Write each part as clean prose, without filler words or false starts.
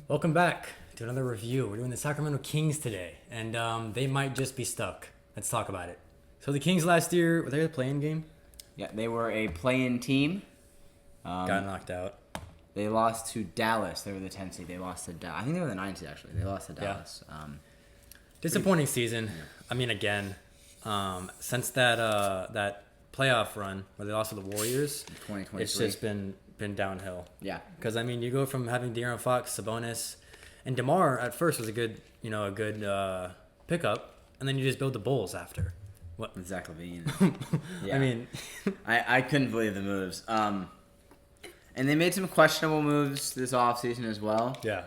Welcome back to another review. We're doing the Sacramento Kings today, and they might just be stuck. Let's talk about it. So the Kings last year, were they a play-in game? Yeah, they were a play-in team. Got knocked out. They lost to Dallas. They were the 10th seed. They lost to Dallas. I think they were the 9th seed, actually. They lost to Dallas. Disappointing season. I mean, again, since that playoff run where they lost to the Warriors, 2023. it's just been downhill. Yeah. Because I mean, you go from having De'Aaron Fox, Sabonis, and DeMar at first was a good pickup, and then you just build the Bulls after. What? Zach LaVine. I mean, I couldn't believe the moves. And they made some questionable moves this offseason as well. yeah.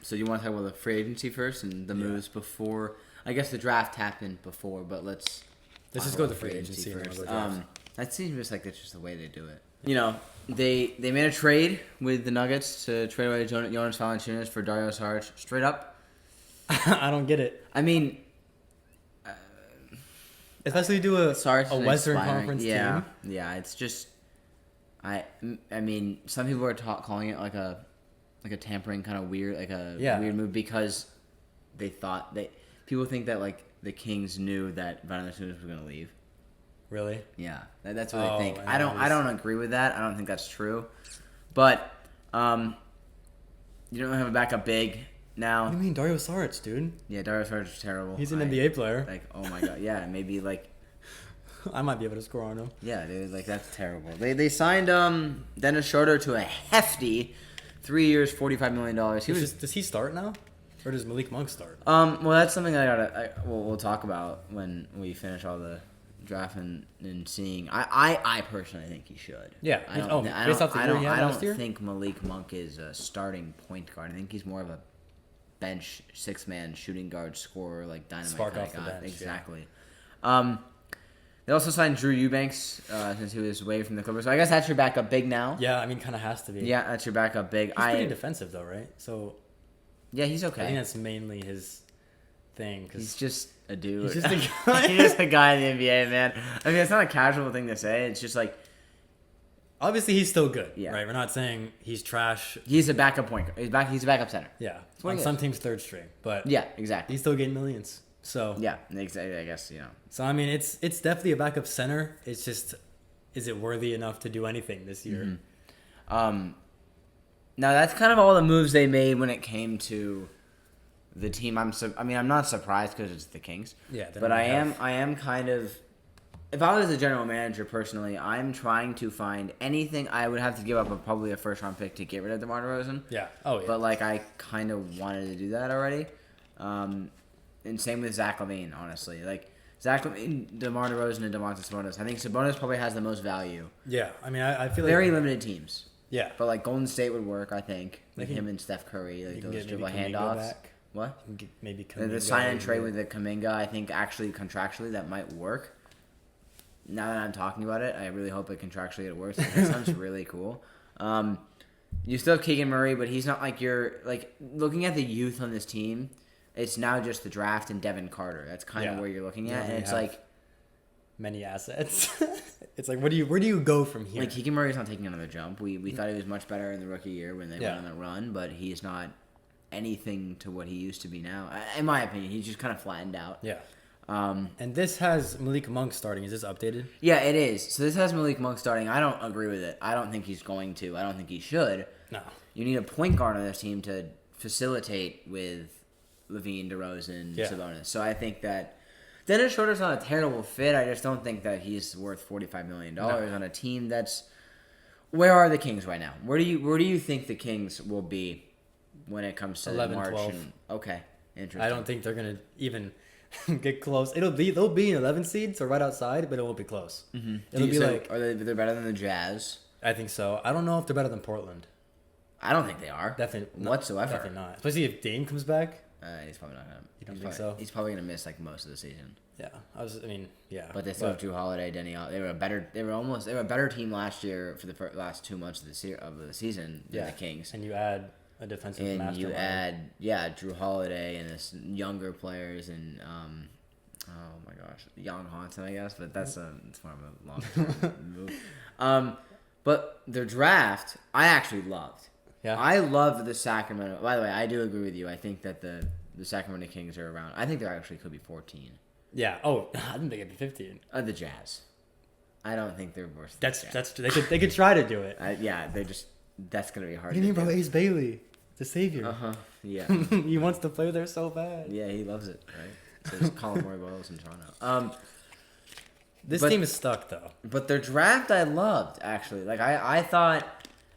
So you want to talk about the free agency first and the moves before? I guess the draft happened before, but let's just talk go about to free agency and then first. we'll go draft. That seems just like that's just the way they do it. You know, they made a trade with the Nuggets to trade away Jonas Valanciunas for Dario Saric. Straight up. I don't get it. I mean, Especially do a Sarge is Western expiring. Conference Yeah, team. yeah. It's just, I mean, some people are calling it like a tampering kind of weird, like a weird move because they thought people think that like the Kings knew that Valanciunas was going to leave. Really? Yeah, that's what they think. and I don't agree with that. I don't think that's true. But you don't have a backup big now. What do you mean, Dario Saric, dude? Yeah, Dario Saric is terrible. He's an NBA player. Like, oh my god, yeah, maybe like. I might be able to score on him. Yeah, dude, like that's terrible. They signed Dennis Schroeder to a hefty 3 years, $45 million. Does he start now, or does Malik Monk start? Well, that's something we'll talk about when we finish all the draft and seeing. I personally think he should. Yeah. I don't. Oh, I based don't, off the I year don't, he had I last don't year? think Malik Monk is a starting point guard. I think he's more of a bench six-man shooting guard scorer, like dynamite Spark kind off of the guy. bench, Exactly. They also signed Drew Eubanks since he was away from the Clippers. So I guess that's your backup big now. Yeah, I mean, kind of has to be. Yeah, that's your backup big. He's pretty defensive though, right? So Yeah, he's I think okay. that's mainly his thing. Cause He's just a dude. He's just a guy. He's just a guy in the NBA, man. I mean, it's not a casual thing to say. It's just like obviously he's still good. Yeah. Right. We're not saying he's trash. he's a backup point guard. He's a backup center. Yeah. what On he some is. teams, third string, but Yeah, exactly. he's still getting millions. So Yeah, exactly. I guess So I mean, it's definitely a backup center. It's just, is it worthy enough to do anything this year? Mm-hmm. Now that's kind of all the moves they made when it came to the team. I'm not surprised because it's the Kings. Yeah, they but don't I have- am kind of. If I was a general manager personally, I'm trying to find anything. I would have to give up probably a first round pick to get rid of DeMar DeRozan. Yeah. Oh yeah. But like I kind of wanted to do that already. And same with Zach LaVine, honestly. Like Zach LaVine, DeMar DeRozan, and Domantas Sabonis. I think Sabonis probably has the most value. yeah. I mean, I feel like Very limited teams. Yeah. But like Golden State would work, I think, with can- him and Steph Curry, like You can those get dribble maybe Kuminga handoffs. back. What? You can get maybe The Kuminga sign and trade maybe. with the Kuminga, I think actually contractually that might work. Now that I'm talking about it, I really hope it contractually it works. That sounds really cool. You still have Keegan Murray, but he's not like looking at the youth on this team. It's now just the draft and Devin Carter. That's kind of Yeah. where you're looking Yeah, at, they and it's have like many assets. It's like, where do you go from here? Keegan Murray's not taking another jump. We thought he was much better in the rookie year when they Yeah. went on that run, but he's not anything to what he used to be now. In my opinion, he's just kind of flattened out. Yeah. And this has Malik Monk starting. Is this updated? Yeah, it is. So this has Malik Monk starting. I don't agree with it. I don't think he's going to. I don't think he should. No. You need a point guard on this team to facilitate with LaVine, DeRozan, Yeah. Sabonis. So I think that Dennis Schroeder's not a terrible fit. I just don't think that he's worth $45 million on a team that's. Where are the Kings right now? Where do you think the Kings will be when it comes to 11, March? 12. Okay, interesting. I don't think they're gonna even get close. They'll be an 11 seed, so right outside, but it won't be close. Mm-hmm. It'll be like, they're better than the Jazz? I think so. I don't know if they're better than Portland. I don't think they are. Definitely whatsoever. Definitely not. Especially if Dame comes back. He's probably not gonna. You don't think so? He's probably gonna miss like most of the season. Yeah. Yeah. But they still have Drew Holiday, Denny. They were a better team last year for the last 2 months of the season than the Kings. And you add a defensive And mastermind. you add Drew Holiday and this younger players and oh my gosh, Jan Hansen, I guess, but it's more of a long move. But their draft, I actually loved. Yeah. I love the Sacramento. By the way, I do agree with you. I think that the Sacramento Kings are around. I think there actually could be 14. Yeah. Oh, I didn't think it'd be 15. The Jazz. I don't think they're worse. That's they could try to do it. Yeah, they just that's gonna be hard. What do you mean, bro? Ace Bailey, the savior. Yeah. He wants to play there so bad. Yeah, he loves it. Right. So just Colin Boyles in Toronto. This team is stuck though. But their draft I loved actually. Like I thought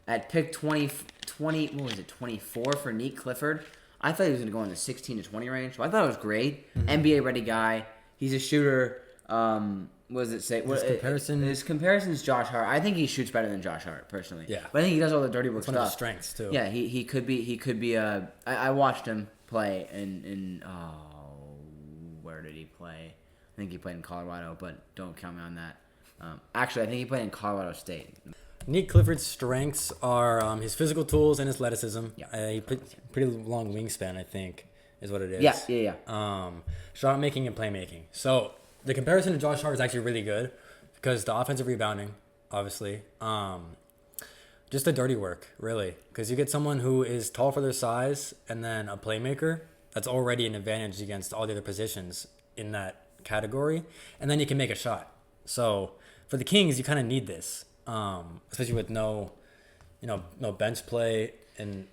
at pick 20 what was it 24 for Neat Clifford. I thought he was gonna go in the 16 to 20 range. So I thought it was great. NBA ready guy. He's a shooter. What does it say? His comparison is Josh Hart. I think he shoots better than Josh Hart personally. Yeah, but I think he does all the dirty work It's stuff. one of his strengths too. Yeah, he could be I watched him play in where did he play? I think he played in Colorado, but don't count me on that. Actually, I think he played in Colorado State. Neat Clifford's strengths are his physical tools and athleticism. Yeah. He pretty long wingspan, I think, is what it is. Yeah. Shot making and playmaking. So the comparison to Josh Hart is actually really good because the offensive rebounding, obviously. Just the dirty work, really. Because you get someone who is tall for their size and then a playmaker, that's already an advantage against all the other positions in that category. And then you can make a shot. So for the Kings, you kind of need this, especially with no bench play and.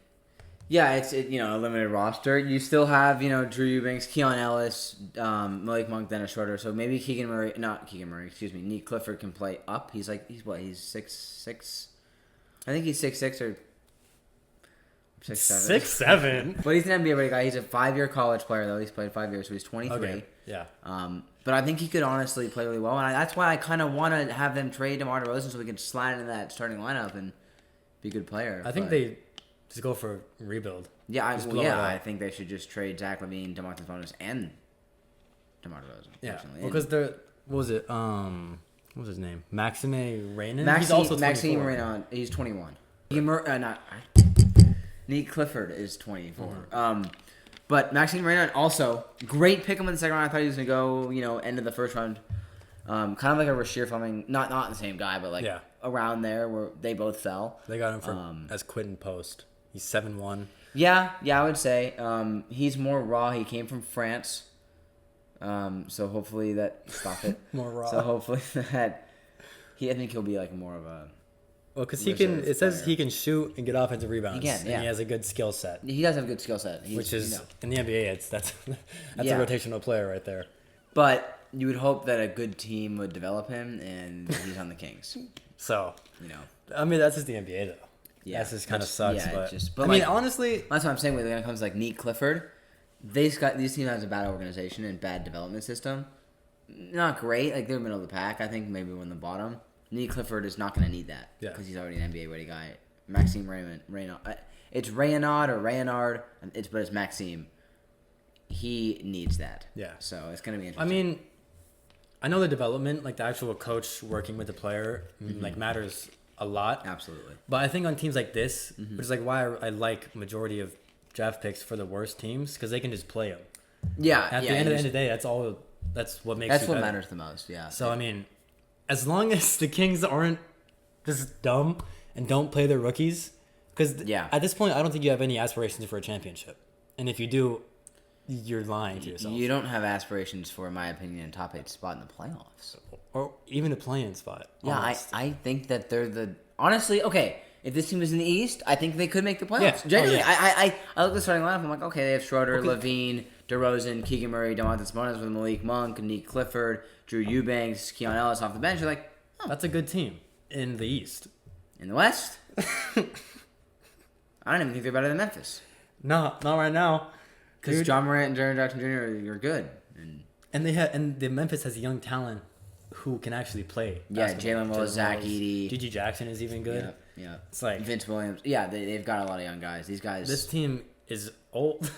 Yeah, it's a limited roster. You still have Drew Eubanks, Keon Ellis, Malik Monk, Dennis Schroeder. So maybe Neat Clifford can play up. He's 6'6". I think he's 6'6" or 6'7". 6'7". But he's an NBA ready guy. He's a 5-year college player though. He's played 5 years, so he's 23. Okay. Yeah. But I think he could honestly play really well, and that's why I kind of want to have them trade DeMar DeRozan so we can slide into that starting lineup and be a good player. I think they just go for rebuild. Yeah, I think they should just trade Zach LaVine, DeMarcus Bonus, and DeMar DeRozan. Yeah, because what was it? What was his name? Maxime Reynan? He's also 24. Maxime Reynan. He's 21. Neat Clifford is 24. Mm-hmm. But Maxime Reynan also great pick him in the second round. I thought he was gonna go end of the first round. Kind of like a Rasheer Fleming, not the same guy, but around there where they both fell. They got him for as Quentin Post. He's 7'1". Yeah, I would say he's more raw. He came from France, so hopefully stop it. More raw. So hopefully that I think he'll be like more of a. Well, because he can. It says he can shoot and get offensive rebounds. He can, yeah. And he has a good skill set. He does have a good skill set. Which is in the NBA, that's a rotational player right there. But you would hope that a good team would develop him, and he's on the Kings. So I mean, that's just the NBA though. Yeah, that just kind of sucks. Yeah, but I mean, honestly, that's what I'm saying. When it comes to like Neat Clifford, these teams has a bad organization and bad development system. Not great. Like they're middle of the pack. I think maybe when the bottom. Neat Clifford is not going to need that because he's already an NBA ready guy. Maxime Reynaud. It's Reynaud or Reynaud, but it's Maxime. He needs that. Yeah. So it's going to be interesting. I mean, I know the development, like the actual coach working with the player, matters a lot. Absolutely. But I think on teams like this, which is like why I like majority of draft picks for the worst teams, because they can just play them. Yeah. At the end of the day, that's what makes. That's what matters the most. Yeah. So I mean. As long as the Kings aren't just dumb and don't play their rookies, because at this point, I don't think you have any aspirations for a championship. And if you do, you're lying to yourself. You don't have aspirations for, in my opinion, a top 8 spot in the playoffs. Or even a play-in spot. Yeah, I think that they're honestly, okay, if this team was in the East, I think they could make the playoffs. Yeah. Genuinely, I look at the starting lineup, I'm like, okay, they have Schroeder, LaVine, DeRozan, Keegan Murray, Domantas Sabonis with Malik Monk, Neat Clifford, Drew Eubanks, Keon Ellis off the bench. You're like, that's a good team in the East. In the West? I don't even think they're better than Memphis. No, not right now. Because John Morant and Jaren Jackson Jr. are good. And the Memphis has young talent who can actually play. Yeah, Jalen Willis, Zach Edey. Gigi Jackson is even good. Yeah. It's like Vince Williams. Yeah, they've got a lot of young guys. These guys. This team is old.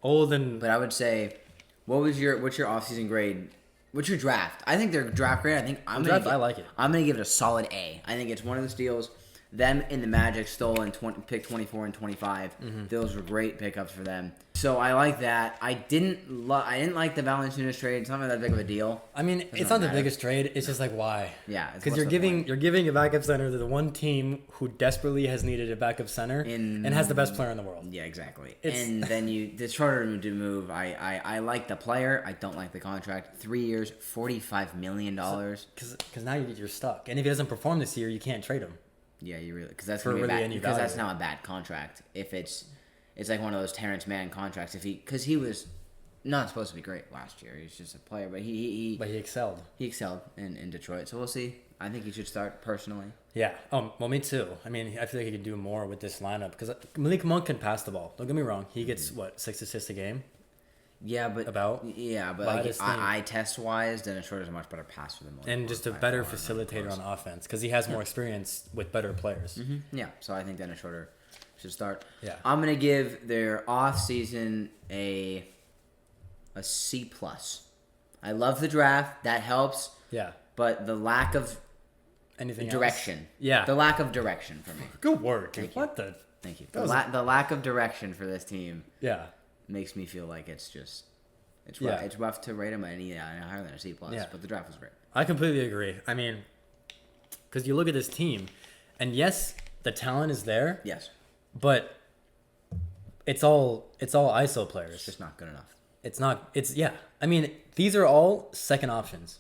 But I would say, what's your offseason grade? What's your draft? I think their draft grade. I like it. I'm gonna give it a solid A. I think it's one of the steals. them and the Magic stole in pick 24 and 25. Those were great pickups for them. So I like that. I didn't like the Valanciunas trade. It's not really that big of a deal. I mean, it's not the biggest trade. It's just like why? Yeah, because you're giving a backup center to the one team who desperately has needed a backup center and has the best player in the world. Yeah, exactly. And then it's harder to move. I like the player. I don't like the contract. 3 years, $45 million. Because now you're stuck. And if he doesn't perform this year, you can't trade him. Yeah, you really because that's gonna be bad. Because that's not a bad contract. If it's like one of those Terrence Mann contracts. Because he was not supposed to be great last year. He's just a player, but he excelled. He excelled in Detroit. So we'll see. I think he should start personally. Yeah. Well, me too. I mean, I feel like he could do more with this lineup because Malik Monk can pass the ball. Don't get me wrong. He gets 6 assists a game. Yeah, but like eye test wise, Dennis Schroeder's a much better passer than Malik and Monk, just a better facilitator on offense because he has more experience with better players. Mm-hmm. Yeah, so I think Dennis Schroeder should start. Yeah, I'm gonna give their off season a C+. I love the draft. That helps. Yeah, but the lack of anything direction. Else? Yeah, the lack of direction for me. Good work. Thank you. Thank you. The lack of direction for this team. Yeah. Makes me feel like it's rough to rate him any higher than a C+. Yeah. But the draft was great. I completely agree. I mean, because you look at this team, and yes, the talent is there. Yes. But it's all ISO players. It's just not good enough. It's not. It's yeah. I mean, these are all second options.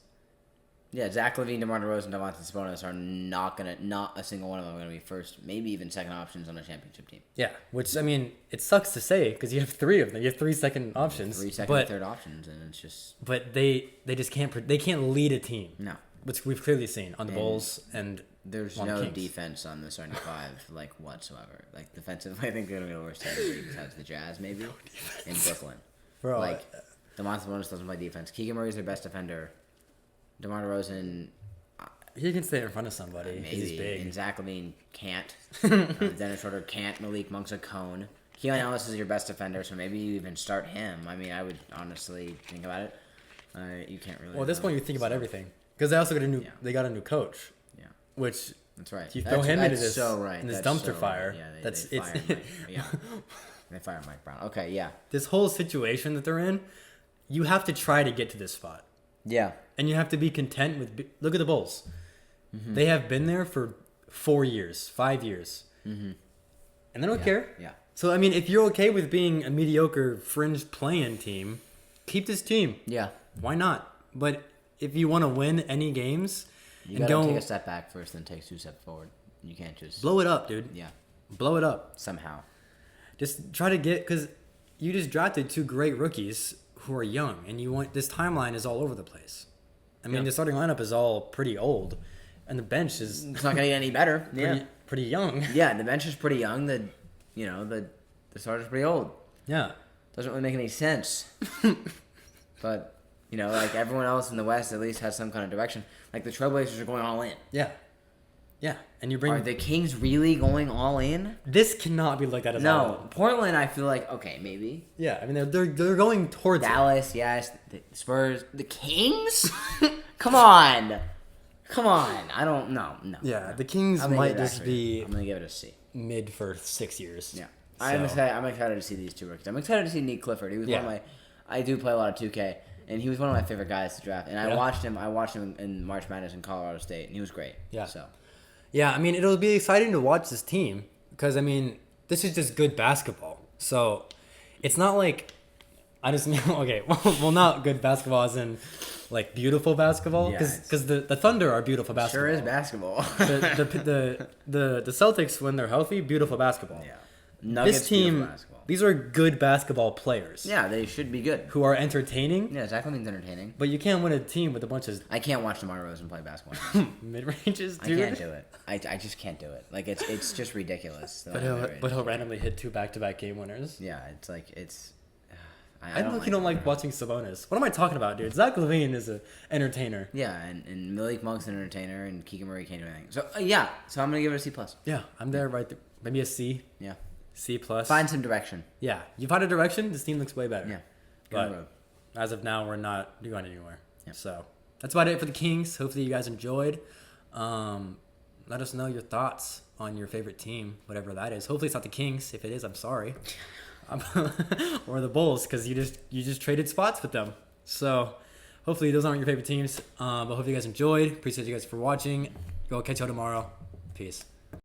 Yeah, Zach LaVine, DeMar DeRozan, Domantas Sabonis are not a single one of them are gonna be first, maybe even second options on a championship team. Yeah, which I mean, it sucks to say because you have 3 of them. You have 3 second options. 3 second and third options, and it's just. But they just can't. They can't lead a team. No. Which we've clearly seen on the Bulls and. There's no defense on the starting 5, like whatsoever. Like defensively, I think they're gonna be the worst team in the league besides the Jazz, maybe in Brooklyn. Bro, like Domantas Sabonis doesn't play defense. Keegan Murray's their best defender. DeMar DeRozan, he can stay in front of somebody. Maybe. He's big. And Zach LaVine can't. Dennis Schroeder can't. Malik Monk's a cone. Keelan Ellis is your best defender, so maybe you even start him. I mean, I would honestly think about it. You can't really. Well, at this point, you think about everything because they also got a new. Yeah. They got a new coach. Yeah. Which. That's right. You throw him into this. So right. In this dumpster fire. Yeah. They fired Mike Brown. Okay. Yeah. This whole situation that they're in, you have to try to get to this spot. Yeah. And you have to be content with. Look at the Bulls. Mm-hmm. They have been there for 4 years, 5 years. Mm-hmm. And they don't care. Yeah. So, I mean, if you're okay with being a mediocre fringe play-in team, keep this team. Yeah. Why not? But if you want to win any games, you gotta take a step back first, then take 2 steps forward. You can't just blow it up, dude. Yeah. Blow it up somehow. Just try to get because you just drafted 2 great rookies who are young, and you want this timeline is all over the place. I mean, the starting lineup is all pretty old, and the bench is it's not gonna get any better. Pretty young. Yeah, the bench is pretty young. The starter's pretty old. Yeah, doesn't really make any sense. But like everyone else in the West, at least has some kind of direction. Like the Trailblazers are going all in. Yeah, and you bring. Are the Kings really going all in? This cannot be looked at as no. Portland, I feel like okay, maybe. Yeah, I mean they're going towards Dallas. Yes, the Spurs, the Kings. Come on. I don't know. No. Yeah, the Kings might just be. I'm gonna give it a C. Mid for 6 years. Yeah, so. I'm excited to see these 2 rookies. I'm excited to see Nick Clifford. He was one of my. I do play a lot of 2K. And he was one of my favorite guys to draft. And I watched him in March Madness in Colorado State, and he was great. Yeah. So. Yeah, I mean, it'll be exciting to watch this team because, I mean, this is just good basketball. So, it's not like I just okay, well, not good basketball as in like beautiful basketball because the Thunder are beautiful basketball. Sure is basketball. the Celtics when they're healthy, beautiful basketball. Yeah. Nuggets, this team, these are good basketball players. Yeah, they should be good. Who are entertaining. Yeah, Zach LaVine's entertaining. But you can't win a team with a bunch of. I can't watch DeMar DeRozan play basketball. Mid-ranges, dude. I can't do it. I just can't do it. Like it's just ridiculous. But he'll randomly hit 2 back-to-back game winners. Yeah, it's like it's. I don't like watching Sabonis. What am I talking about, dude? Zach LaVine is an entertainer. Yeah, and Malik Monk's an entertainer, and Keegan Murray can't do anything. So so I'm gonna give it a C+. Yeah, I'm there right there. Maybe a C. Yeah. C+. Find some direction. Yeah, you find a direction. This team looks way better. Yeah. But as of now, we're not going anywhere. Yeah. So that's about it for the Kings. Hopefully, you guys enjoyed. let us know your thoughts on your favorite team, whatever that is. Hopefully it's not the Kings. If it is, I'm sorry. Or the Bulls, because you just traded spots with them. So hopefully those aren't your favorite teams. But hope you guys enjoyed. Appreciate you guys for watching. Go catch y'all tomorrow. Peace.